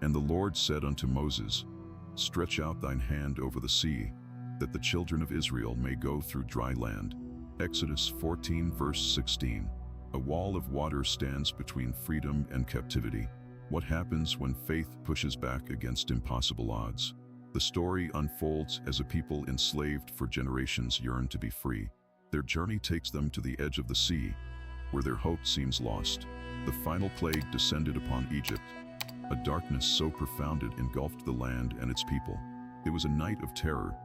And the Lord said unto Moses, Stretch out thine hand over the sea, that the children of Israel may go through dry land. Exodus 14 verse 16. A wall of water stands between freedom and captivity. What happens when faith pushes back against impossible odds? The story unfolds as a people enslaved for generations yearn to be free. Their journey takes them to the edge of the sea, where their hope seems lost. The final plague descended upon Egypt. A darkness so profound it engulfed the land and its people. It was a night of terror,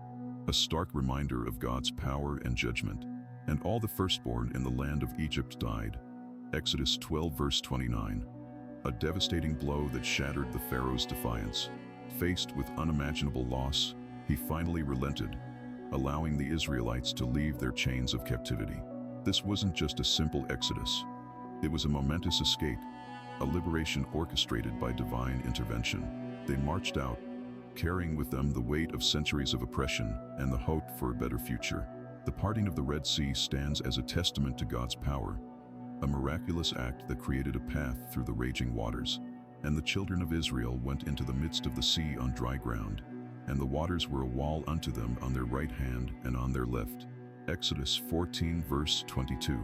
a stark reminder of God's power and judgment. And all the firstborn in the land of Egypt died. Exodus 12 verse 29. A devastating blow that shattered the Pharaoh's defiance. Faced with unimaginable loss, he finally relented, allowing the Israelites to leave their chains of captivity. This wasn't just a simple exodus. It was a momentous escape, a liberation orchestrated by divine intervention. They marched out, carrying with them the weight of centuries of oppression and the hope for a better future. The parting of the Red Sea stands as a testament to God's power, a miraculous act that created a path through the raging waters. And the children of Israel went into the midst of the sea on dry ground, and the waters were a wall unto them on their right hand and on their left. Exodus 14 verse 22.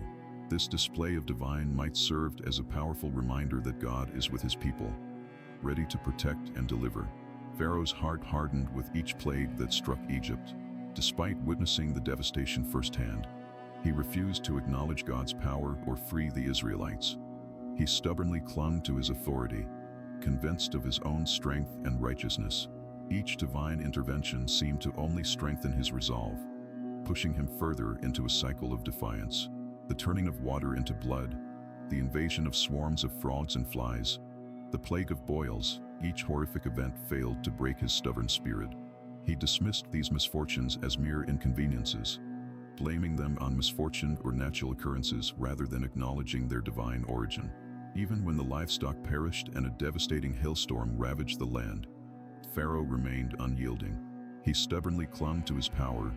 This display of divine might served as a powerful reminder that God is with his people, ready to protect and deliver. Pharaoh's heart hardened with each plague that struck Egypt. Despite witnessing the devastation firsthand, he refused to acknowledge God's power or free the Israelites. He stubbornly clung to his authority, convinced of his own strength and righteousness. Each divine intervention seemed to only strengthen his resolve, pushing him further into a cycle of defiance. The turning of water into blood, the invasion of swarms of frogs and flies, the plague of boils, each horrific event failed to break his stubborn spirit. He dismissed these misfortunes as mere inconveniences, blaming them on misfortune or natural occurrences rather than acknowledging their divine origin. Even when the livestock perished and a devastating hailstorm ravaged the land, Pharaoh remained unyielding. He stubbornly clung to his power,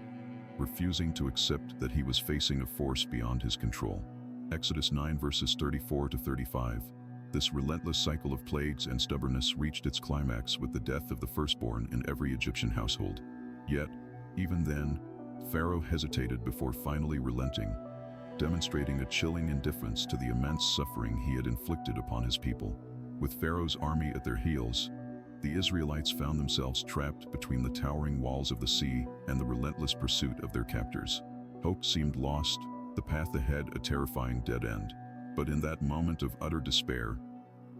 refusing to accept that he was facing a force beyond his control. Exodus 9 verses 34 to 35. This relentless cycle of plagues and stubbornness reached its climax with the death of the firstborn in every Egyptian household. Yet, even then, Pharaoh hesitated before finally relenting, demonstrating a chilling indifference to the immense suffering he had inflicted upon his people. With Pharaoh's army at their heels, the Israelites found themselves trapped between the towering walls of the sea and the relentless pursuit of their captors. Hope seemed lost, the path ahead a terrifying dead end. But in that moment of utter despair,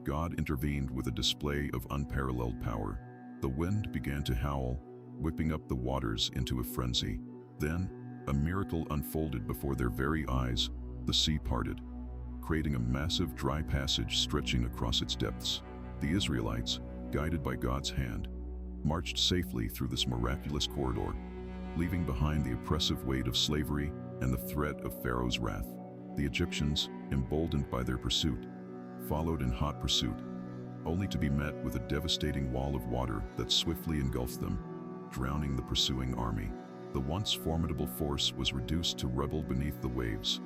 God intervened with a display of unparalleled power. The wind began to howl, whipping up the waters into a frenzy. Then, a miracle unfolded before their very eyes. The sea parted, creating a massive dry passage stretching across its depths. The Israelites, guided by God's hand, marched safely through this miraculous corridor, leaving behind the oppressive weight of slavery and the threat of Pharaoh's wrath. The Egyptians, emboldened by their pursuit, followed in hot pursuit, only to be met with a devastating wall of water that swiftly engulfed them, drowning the pursuing army. The once formidable force was reduced to rubble beneath the waves,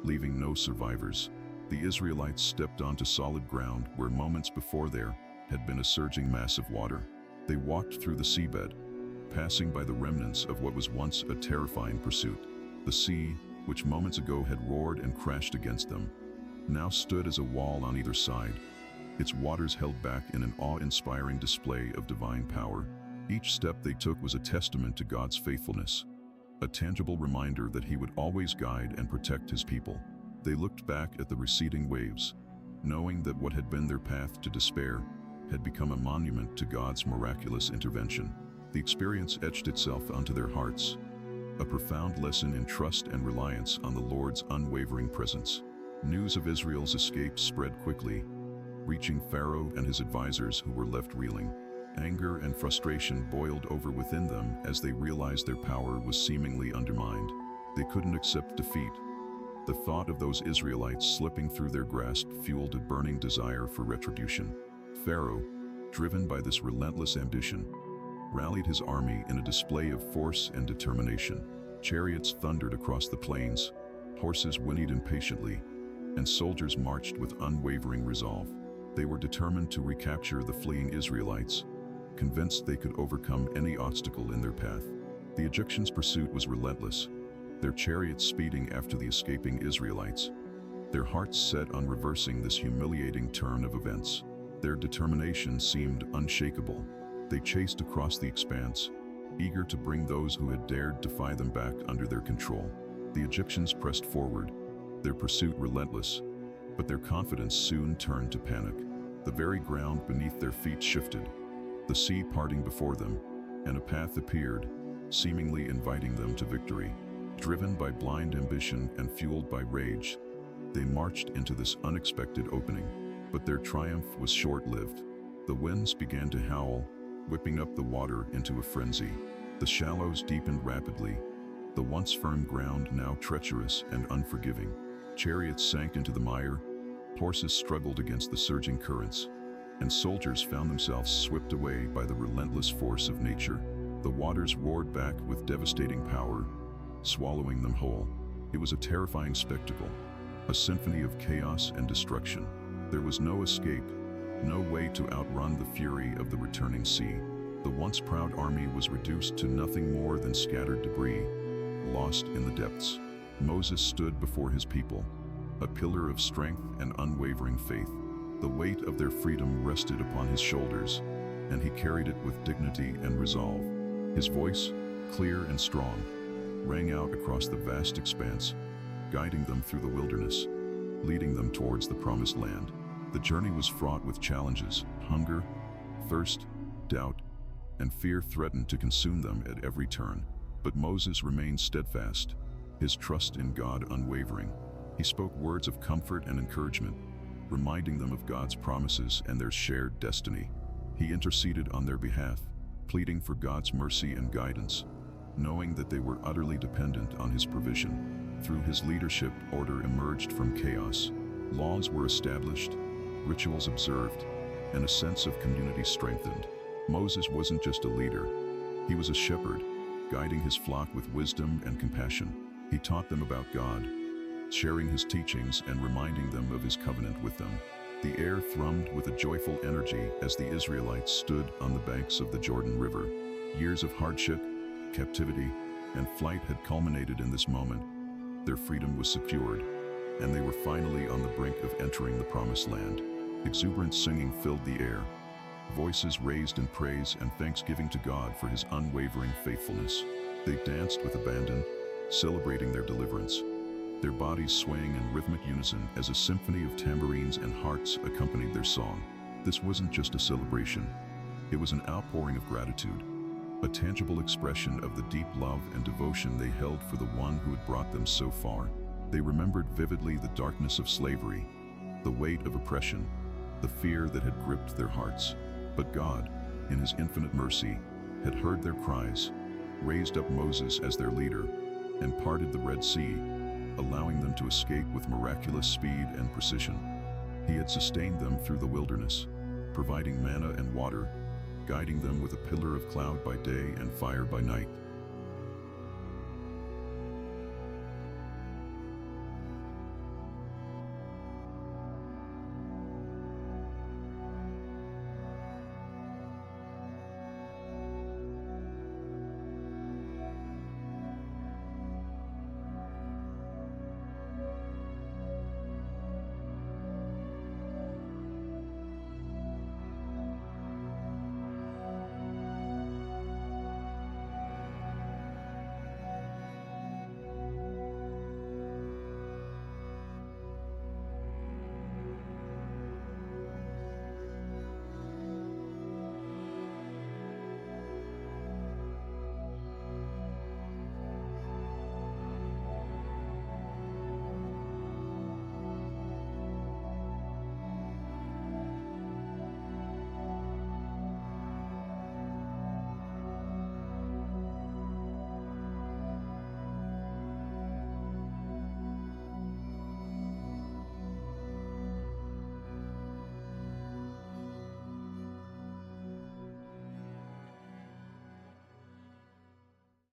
leaving no survivors. The Israelites stepped onto solid ground where moments before there had been a surging mass of water. They walked through the seabed, passing by the remnants of what was once a terrifying pursuit. The sea, which moments ago had roared and crashed against them, now stood as a wall on either side, its waters held back in an awe-inspiring display of divine power. Each step they took was a testament to God's faithfulness, a tangible reminder that he would always guide and protect his people. They looked back at the receding waves, knowing that what had been their path to despair had become a monument to God's miraculous intervention. The experience etched itself onto their hearts, a profound lesson in trust and reliance on the Lord's unwavering presence. News of Israel's escape spread quickly, reaching Pharaoh and his advisors who were left reeling. Anger and frustration boiled over within them as they realized their power was seemingly undermined. They couldn't accept defeat. The thought of those Israelites slipping through their grasp fueled a burning desire for retribution. Pharaoh, driven by this relentless ambition, rallied his army in a display of force and determination. Chariots thundered across the plains, horses whinnied impatiently, and soldiers marched with unwavering resolve. They were determined to recapture the fleeing Israelites, convinced they could overcome any obstacle in their path. The Egyptians' pursuit was relentless, their chariots speeding after the escaping Israelites, their hearts set on reversing this humiliating turn of events. Their determination seemed unshakable. They chased across the expanse, eager to bring those who had dared defy them back under their control. The Egyptians pressed forward, their pursuit relentless, but their confidence soon turned to panic. The very ground beneath their feet shifted, the sea parting before them, and a path appeared, seemingly inviting them to victory. Driven by blind ambition and fueled by rage, they marched into this unexpected opening. But their triumph was short-lived. The winds began to howl, whipping up the water into a frenzy. The shallows deepened rapidly, the once firm ground now treacherous and unforgiving. Chariots sank into the mire, horses struggled against the surging currents, and soldiers found themselves swept away by the relentless force of nature. The waters roared back with devastating power, swallowing them whole. It was a terrifying spectacle, a symphony of chaos and destruction. There was no escape, no way to outrun the fury of the returning sea. The once proud army was reduced to nothing more than scattered debris, lost in the depths. Moses stood before his people, a pillar of strength and unwavering faith. The weight of their freedom rested upon his shoulders, and he carried it with dignity and resolve. His voice, clear and strong, rang out across the vast expanse, guiding them through the wilderness, leading them towards the promised land. The journey was fraught with challenges. Hunger, thirst, doubt, and fear threatened to consume them at every turn. But Moses remained steadfast, his trust in God unwavering. He spoke words of comfort and encouragement, reminding them of God's promises and their shared destiny. He interceded on their behalf, pleading for God's mercy and guidance, knowing that they were utterly dependent on his provision. Through his leadership, order emerged from chaos. Laws were established, rituals observed, and a sense of community strengthened. Moses wasn't just a leader, he was a shepherd, guiding his flock with wisdom and compassion. He taught them about God, sharing his teachings and reminding them of his covenant with them. The air thrummed with a joyful energy as the Israelites stood on the banks of the Jordan River. Years of hardship, captivity, and flight had culminated in this moment. Their freedom was secured, and they were finally on the brink of entering the promised land. Exuberant singing filled the air, voices raised in praise and thanksgiving to God for his unwavering faithfulness. They danced with abandon, celebrating their deliverance, their bodies swaying in rhythmic unison as a symphony of tambourines and harps accompanied their song. This wasn't just a celebration, it was an outpouring of gratitude, a tangible expression of the deep love and devotion they held for the one who had brought them so far. They remembered vividly the darkness of slavery, the weight of oppression, the fear that had gripped their hearts. But God, in his infinite mercy, had heard their cries, raised up Moses as their leader, and parted the Red Sea, allowing them to escape with miraculous speed and precision. He had sustained them through the wilderness, providing manna and water, guiding them with a pillar of cloud by day and fire by night.